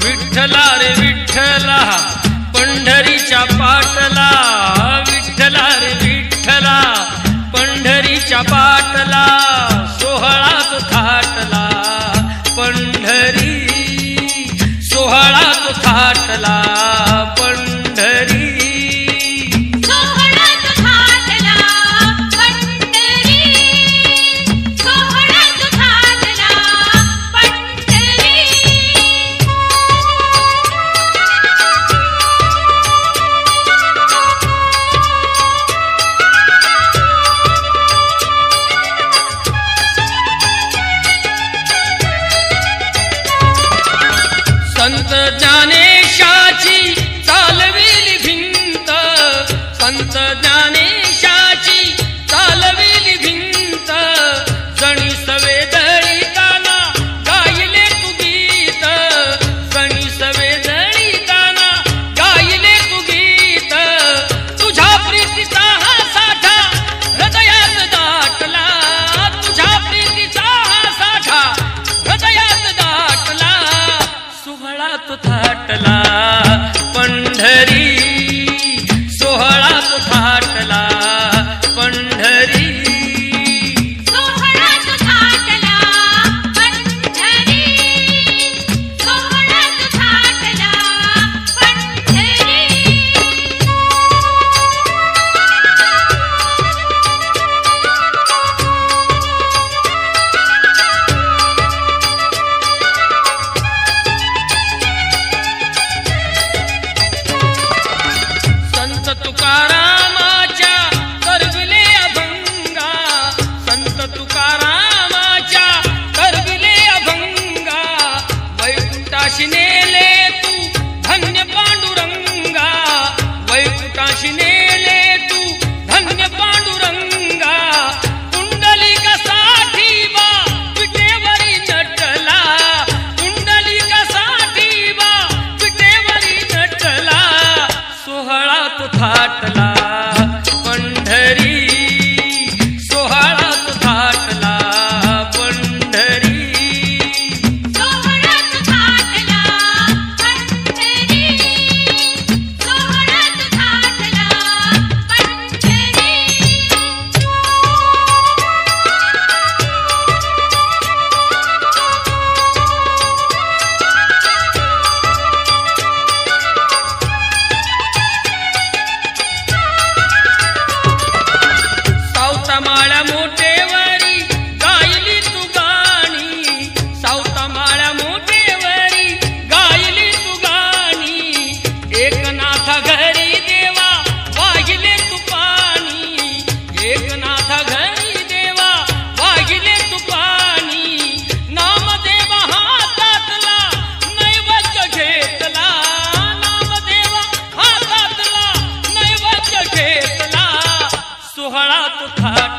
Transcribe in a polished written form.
विठ्ठला रे विठ्ठला पंढरीच्या पाटला, विठ्ठला रे विठ्ठला पंढरीच्या पाटला, सोहळात थाटला पंढरी, सोहळात थाटला पंढरी, सोहळात थाटला पंढरी, सोहळात थाटला पंढरी. संत ज्ञानेशाची चालविली भिंत, संत ज्ञानेशाची चालविली भिंत, जणी सवे दळीताना गायले तू गीत, जणी सवे दळीताना गायले तू गीत, तुझ्या प्रीतीचा हा साठा हृदयात दाटला, तुझ्या प्रीतीचा हा साठा हृदयात दाटला, सोहळात थाटला पंढरी, सोहळात थाटला पंढरी, सोहळात थाटला पंढरी, सोहळात थाटला पंढरी. संत तुकारामाच्या करविले अभंगा, संत तुकारामाच्या करविले अभंगा, वैकुंठाशी नेले तू धन्य पांडुरंगा, वैकुंठाशी नेले तू धन्य पांडुरंगा, पुंडलिकासाठी बा विटेवरी नटला, पुंडलिकासाठी बा विटेवरी नटला, सोहळात थाटला पंढरी, सोहळात थाटला पंढरी, सोहळात थाटला पंढरी, सोहळात थाटला पंढरी. सावता माळ्या मोठेवरी गायली तू गाणी, सावता माळ्या मोठेवरी गायली तू गाणी, एकनाथा घरी देवा वाहिले तू पाणी, एकनाथा घरी देवा वाहिले तू पाणी, नामदेवा हातातला नैवेद्य घेतला, नामदेवा हातातला नैवेद्य घेतला, सोहळात थाट